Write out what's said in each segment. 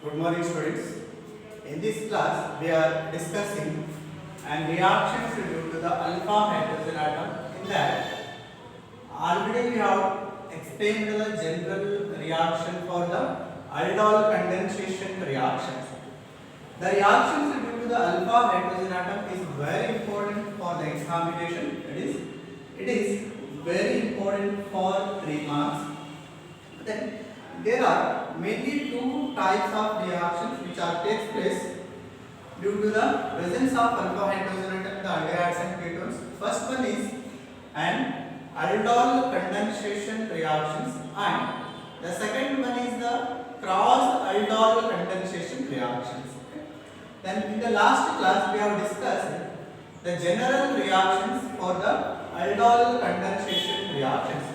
Good morning, students. In this class, we are discussing and reactions due to the alpha hydrogen atom. In that, already we have explained the general reaction for the aldol condensation reactions. The reactions due to the alpha hydrogen atom is very important for the examination. It is very important for 3 marks. Then there are mainly two types of reactions which are takes place due to the presence of alpha hydrogen atom in the aldehydes and ketones. First one is an aldol condensation reactions, and the second one is the cross aldol condensation reactions. Okay. Then in the last class we have discussed the general reactions for the aldol condensation reactions.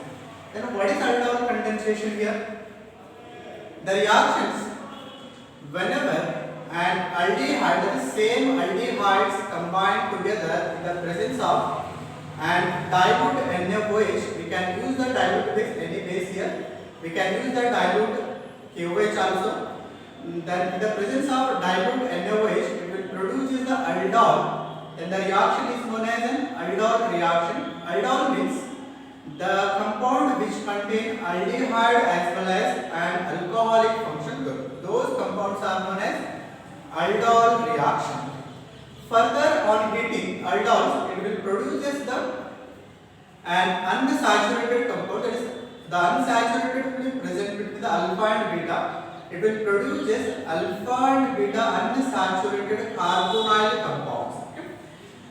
Then what is aldol condensation here? The reactions whenever an aldehyde, the same aldehydes combine together in the presence of and dilute NaOH, we can use the dilute base, any base here. We can use the dilute KOH also. Then in the presence of dilute NaOH, it will produce the aldol. Then the reaction is known as an aldol reaction. Aldol means the compound which contain aldehyde as well as an alcoholic function group. Those compounds are known as aldol reaction. Further, on heating aldols, it will produce an unsaturated compound. That is, the unsaturated will be present between the alpha and beta. It will produce alpha and beta unsaturated carbonyl compounds. Okay?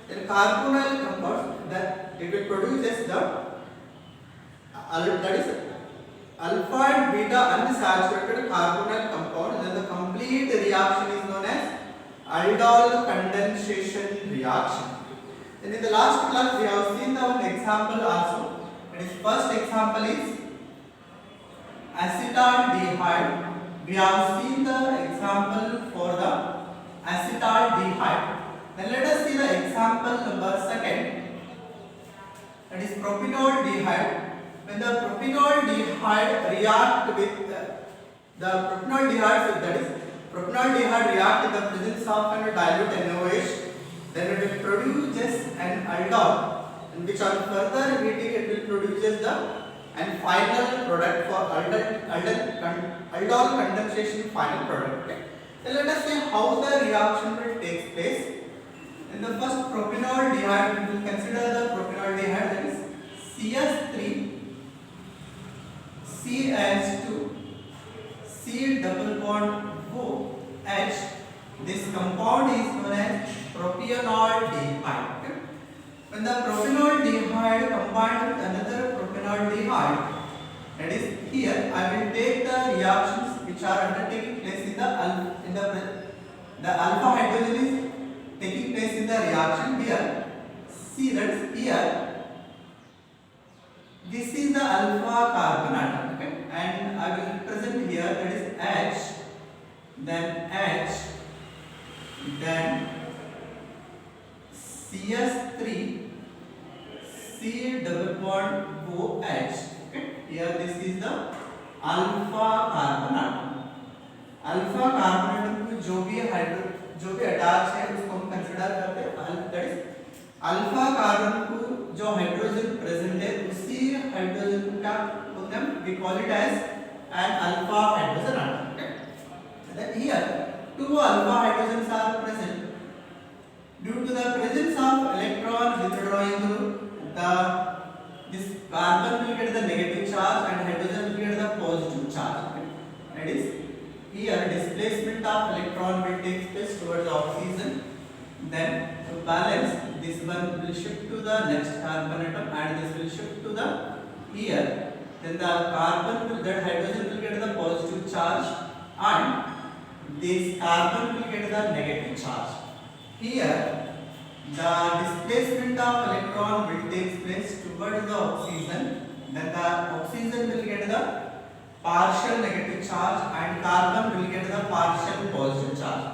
Then carbonyl compounds, that it will produce that is alpha and beta unsaturated carbonyl compound. Then the complete reaction is known as aldol condensation reaction. Then in the last class we have seen one example also. That is, first example is acetaldehyde. We have seen the example for the acetaldehyde. Then let us see the example number second. That is propinoldehyde. When the propinoldehyde react with the propinoldehyde, that is propinoldehyde react in the presence of a dilute NaOH, then it will produce an aldol, and which on further heating it will produce the and final product for aldol condensation final product. Okay. Then let us see how the reaction will take place. In the first propinoldehyde, we will consider the propinoldehyde, that is CS3 CH2 C double bond OH. This compound is known as propionaldehyde. Okay. When the propionaldehyde combined with another propionaldehyde, that is, here I will take the reactions which are undertaking place in the alpha hydrogen is taking place in the reaction here. See that here this is the alpha carbon atom, okay, and I will present here, that is H, then H, then CS3 C double bond OH. Okay, here this is the alpha carbon atom. Alpha carbon atom को जो भी attach है उसको हम consider करते हैं, that is alpha carbon को जो हाइड्रोजन प्रेजेंट है उसी हाइड्रोजन को क्या बोलते हैं, we call it as an alpha hydrogen atom. Okay. Then here two alpha hydrogens are present. Due to the presence of electron withdrawing this carbon will get the negative charge and hydrogen will get the positive charge. Okay. That is, here displacement of electron will take place towards oxygen. Then to balance, this one will shift to the next carbon atom and this will shift to the here. Then the carbon will, that hydrogen will get the positive charge and this carbon will get the negative charge. Here the displacement of electron will take place towards the oxygen. Then the oxygen will get the partial negative charge and carbon will get the partial positive charge.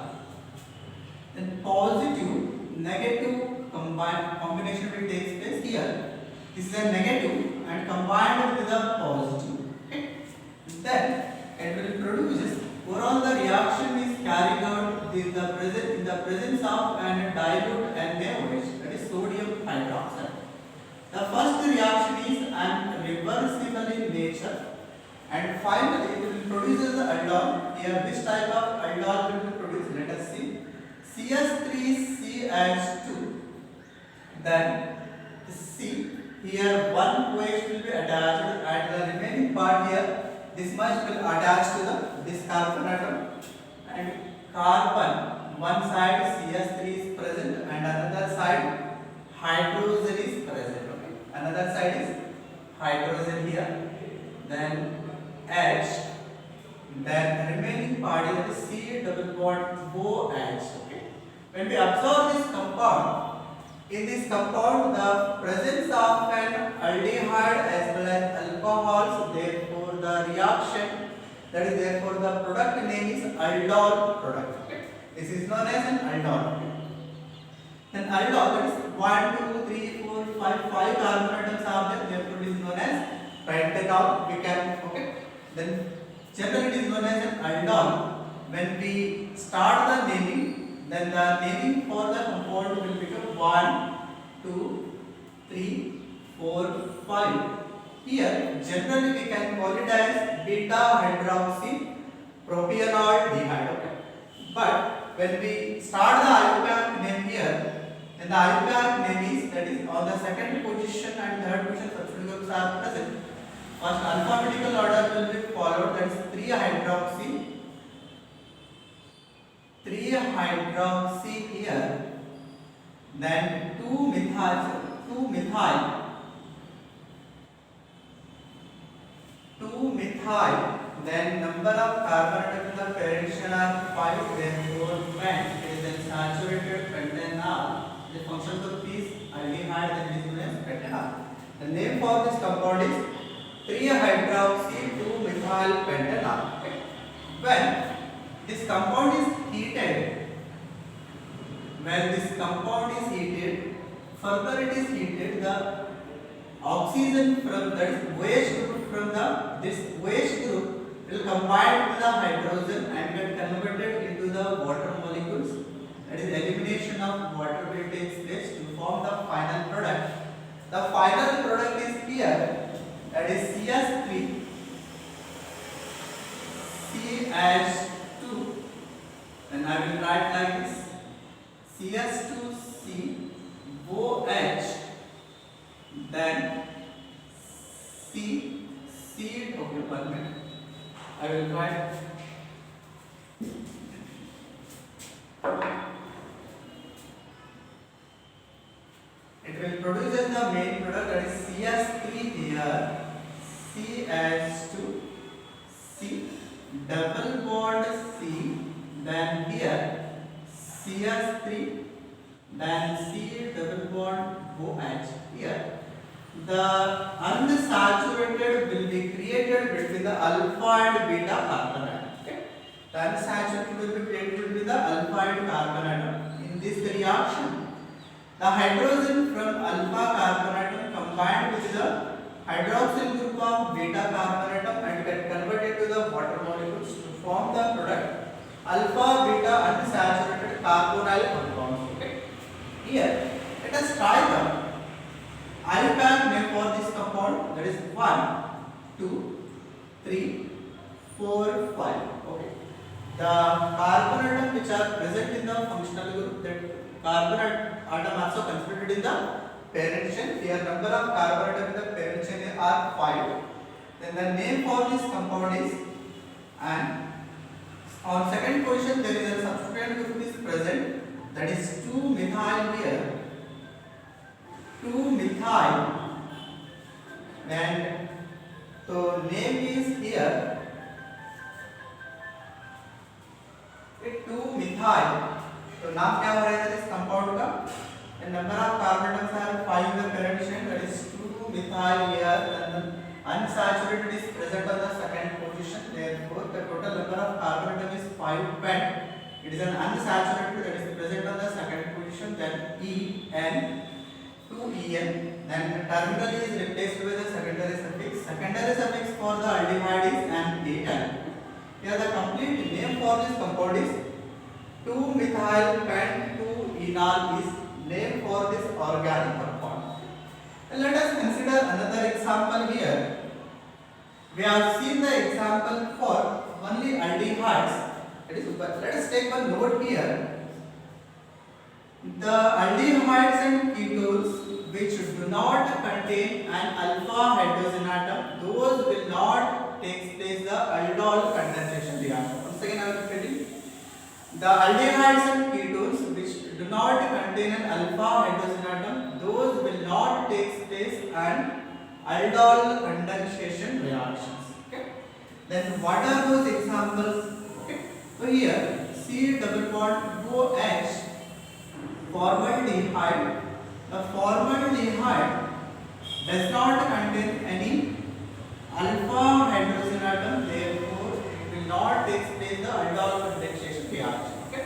Then positive negative combination will take place here. This is a negative and combined with the positive. Okay. Then it will produce overall the reaction is carried out in the presence of an dilute NaOH, that is sodium hydroxide. The first reaction is irreversible in nature, and finally it will produce the aldol. Here this type of aldol will be produced. Let us see. CS3CH2. Then C. Here one OH will be attached, and the remaining part here, this much will attach to this carbon atom, and carbon one side CS3 is present and another side hydrogen is present. Okay, another side is hydrogen here, then H, then remaining part is C double bond OH. Okay, when we observe this compound, in this compound the presence of an aldehyde as well as alcohols, therefore the reaction, that is therefore the product name is aldol product. Okay, this is known as an aldol. Okay. Then aldol, that is 1, 2, 3, 4, 5 carbon atoms are there, therefore it is known as pentanol. We can, okay. Then generally it is known as an aldol. When we start the naming, then the naming for the compound will become 1, 2, 3, 4, 5. Here generally we can call it as beta hydroxy propionyl dihyde. Okay. But when we start the IUPAC name here, then the IUPAC name is, that is on the second position and third position substitute groups are present. First alphabetical order will be followed, that is 3-hydroxy here, then 2-methyl, then number of carbon atoms in the parent chain are 5, therefore pent is then saturated pentanol. The function of this aldehyde, then is known as pentanol. The name for this compound is 3-hydroxy 2-methyl pentanol. Okay. When this compound is heated, further it is heated, the oxygen from, that is OH group from this OH group will combine with the hydrogen and get converted into the water molecules. That is elimination of water will take place to form the final product. The final product is here, that is CS3 CH2. Then I will write like this: CS2C OH, then C, okay, 1 minute. I will write. It will produce the main product, that is CS3 here, CH2, C, double bond C, then here CS3, then C double bond OH here. The unsaturated will be created between the alpha and beta carbon atom. Okay? The unsaturated will be created between the alpha and carbon atom. In this reaction, the hydrogen from alpha carbon atom combined with the hydroxyl group of beta carbon atom and get converted to the water molecules to form the product alpha beta unsaturated carbonyl compounds. Okay? Here, let us try the IUPAC name for this compound, that is 1, 2, 3, 4, 5. Okay. The carbon atom which are present in the functional group, that carbon atom also considered in the parent chain. Here number of carbon atom in the parent chain are 5. Then the name for this compound is, and on second position there is a substituent group is present, that is 2-methyl here. 2-methyl, and so name is here 2-methyl. तो नाम क्या हो रहा है इस compound का? And number of carbon atoms are 5 in the parent chain, that is 2-methyl here, and unsaturated is present on the second position. Therefore, the total number of carbon atom is 5 pent. It is an unsaturated that is present on the second position. Then En, 2En. Then terminal is replaced with the secondary suffix. Secondary suffix for the aldehyde is an ethyl. Here the complete name for this compound is 2-methyl pent-2-enol is name for this organic compound. And let us consider another example here. We have seen the example for only aldehydes. Let us take one note here. The aldehydes and ketones which do not contain an alpha hydrogen atom, those will not take place the aldol condensation reaction. Once again I will repeat. The aldehydes and ketones which do not contain an alpha hydrogen atom, those will not take place an aldol condensation reactions. Okay. Then what are those examples? Okay. So here C double bond OH formaldehyde. The formaldehyde does not contain any alpha hydrogen atom, therefore it will not take place the aldol condensation reaction. Okay.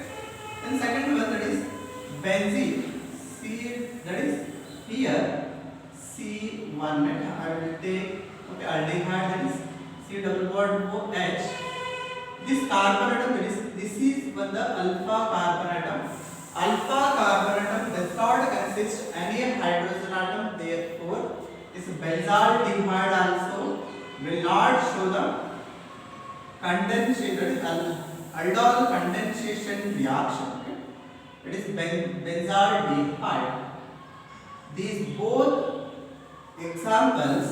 Then second one, that is benzene. C, that is here C1 net. I will take aldehyde, that is C double bond OH. This carbon atom, that this is one the alpha carbon atom. Alpha carbon atom does not consist any hydrogen atom, therefore this benzaldehyde also will not show the condensation, that is aldol condensation reaction. Okay? It is benzaldehyde. These both examples,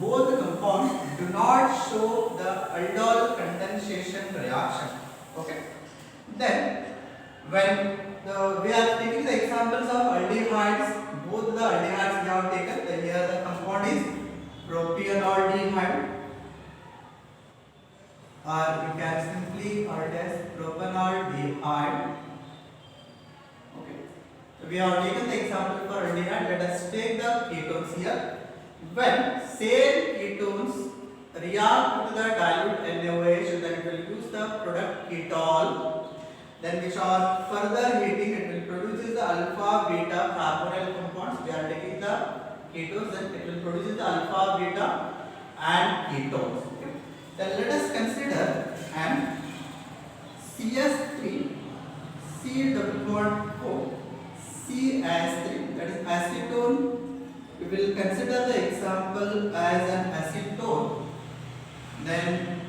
both compounds do not show the aldol condensation reaction. Okay. Then when we are taking the examples of aldehydes, both the aldehydes we have taken. Then here the compound is propanaldehyde, or you can simply write as propanaldehyde. Okay. So we have taken the example for aldehyde. Let us take the ketones here. When same ketones react to the dilute NaOH, then it will use the product ketol. Then which are further heating, it will produce the alpha beta carbonyl compounds. We are taking the ketones, then it will produce the alpha beta and ketones. Okay. Then let us consider an CS3 C double bond O CS3, that is acetone. We will consider the example as an acetone. Then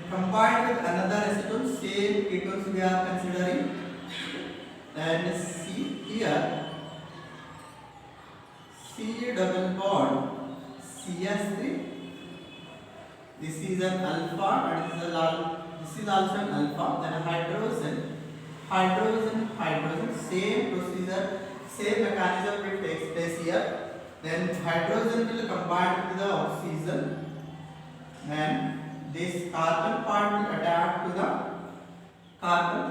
combined with another acetone, same ketones we are considering. Then C here C double bond CS3. This is an alpha and this is also an alpha. Then hydrogen, same procedure, same mechanism will take place here. Then hydrogen will combine with the oxygen. Then this carbon part will attach to the carbon.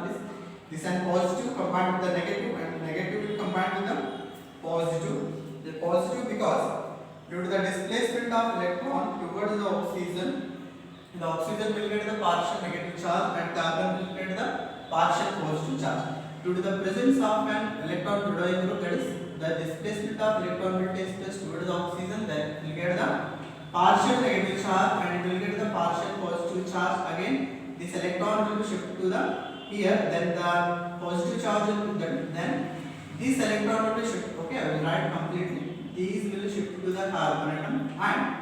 This and positive combined with the negative, and negative will combine with the positive. The positive because due to the displacement of electron towards the oxygen will get the partial negative charge and carbon will get the partial positive charge. Due to the presence of an electron withdrawing group, that is the displacement of electron will take place towards the oxygen, then will get the partial negative charge and it will get the partial positive charge. Again this electron will be shifted to the here, then the positive charge will be then this electron will be shifted. Okay, I will write completely. These will shift to the carbon atom and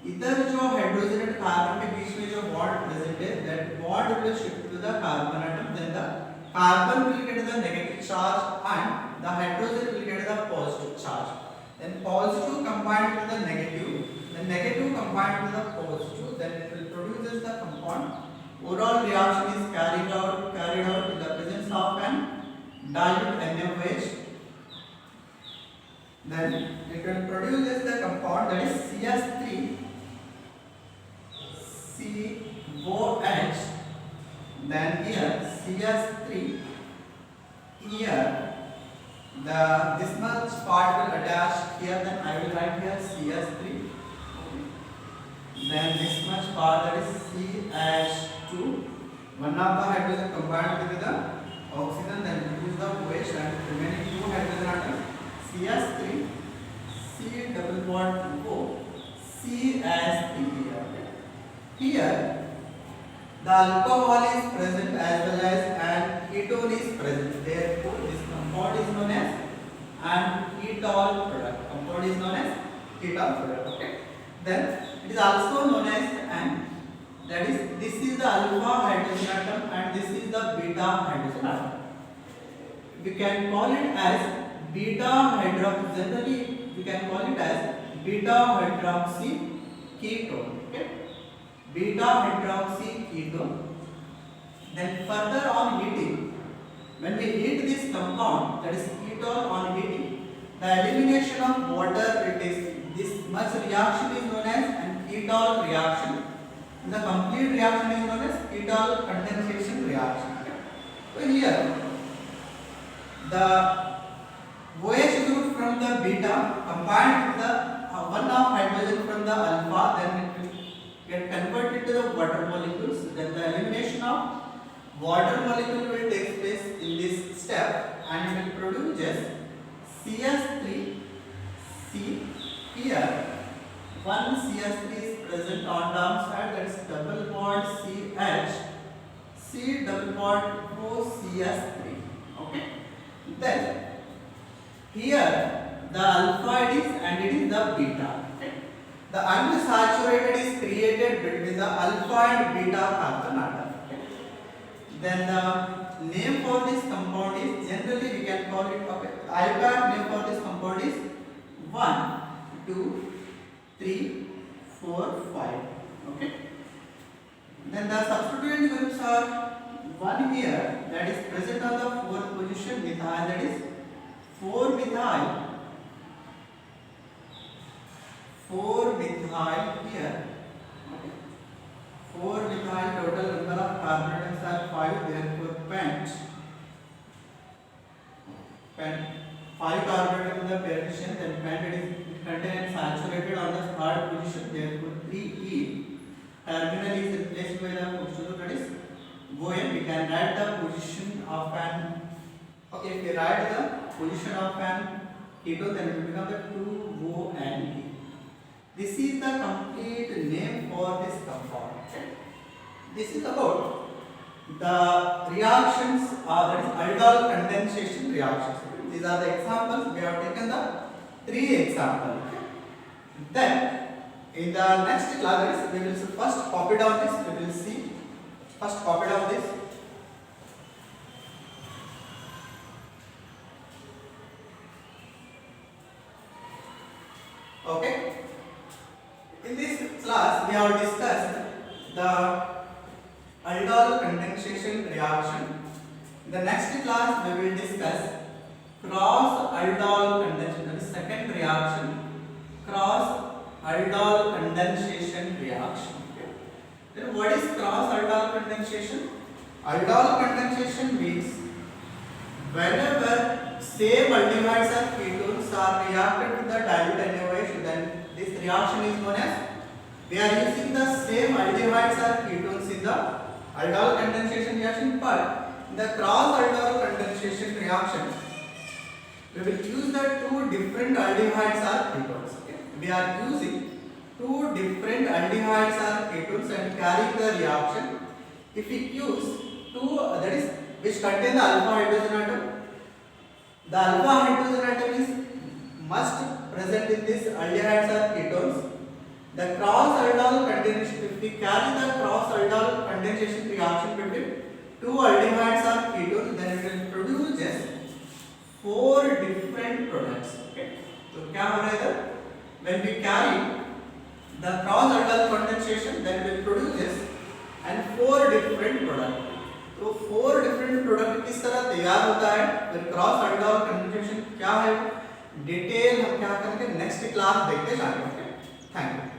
इधर जो hydrogen और carbon के बीच में जो bond present है, that bond will shift to the carbon atom. Then the carbon will get the negative charge and the hydrogen will get the positive charge. Then positive combined with the negative, the negative combined with the positive, then it will produce the compound. Overall reaction is carried out in the presence of an dilute NaOH. Then it will produce the compound, that is CS3 COH. Then here CS3 here this much part will attach here, then I will write here CS3. Then this much part, that is CH2. One of the hydrogen combined with the oxygen, then produce the OH and remaining two hydrogen atoms CS3 C double bond O CH3 here. Here the alcohol is present as well as an ketone is present. Therefore, this compound is known as an ketol product. Compound is known as ketol product. Okay. Then it is also known as an, that is, this is the alpha hydrogen atom and this is the beta hydrogen atom. We can call it as beta hydroxy. Generally, we can call it as beta hydroxy ketone. Okay. Beta hydroxy ketone. Then further on heating, when we heat this compound, that is ketone, on heating, the elimination of water, it is this much reaction is known as an ketol reaction. The complete reaction is known as ketol condensation reaction. So here the OH group from the beta combined with the one of hydrogen from the alpha, then it will get converted to the water molecules. Then the elimination of water molecule will take place in this step and it will produce just CS3C. Here one CS3 is present on downside, that is double bond CH, C double bond OCS3. Okay. Then here the alpha it is and it is the beta. Okay. The unsaturated is created between the alpha and beta carbon atom. Okay. Then the name for this compound is, generally we can call it, okay, IUPAC name for this compound is 1, 2, 3, 4, 5. Okay. Then the substituent groups are one here, that is present on the fourth position, methyl, that is 4 methyl here. Okay. 4 methyl, total number of carbon atoms are 5, therefore pent 5 carbon atoms in the pair-addition, then pent it contains saturated on the third position, therefore 3E. Terminal is replaced by the position, that is ON. We can write the position of an, okay, if we write the position of an ketone, then it will become the 2ON. This is the complete name for this compound. Okay. This is about the reactions, that is aldol condensation reactions. These are the examples. We have taken the 3 examples. Okay. Then in the next class, we will first copy down this. We will see first copy down this. Okay. In this class, we have discussed the aldol condensation reaction. In the next class, we will discuss cross aldol condensation. That is second reaction, cross aldol condensation reaction. Okay. Then what is cross aldol condensation? Aldol condensation means whenever same aldehydes or ketones are reacted with the dilute NaOH, then this reaction is known as, we are using the same aldehydes or ketones in the aldol condensation reaction, but in the cross aldol condensation reaction, we will use the 2 different aldehydes or ketones. Okay. We are using 2 different aldehydes or ketones and carrying the reaction. If we use 2, that is which contain the alpha hydrogen atom, the alpha hydrogen atom is must present in this aldehydes or ketones. The cross aldol condensation, if we carry the cross aldol condensation reaction between 2 aldehydes or ketones, then it will produce just 4 different products. Okay. So क्या हो रहा है इधर? When we carry the cross aldol condensation, then it will produce and 4 different products. तो 4 different product किस तरह तैयार होता है, फिर क्रॉस aldol condensation क्या है, डिटेल हम क्या करेंगे नेक्स्ट क्लास देखते जाएंगे. Thank you.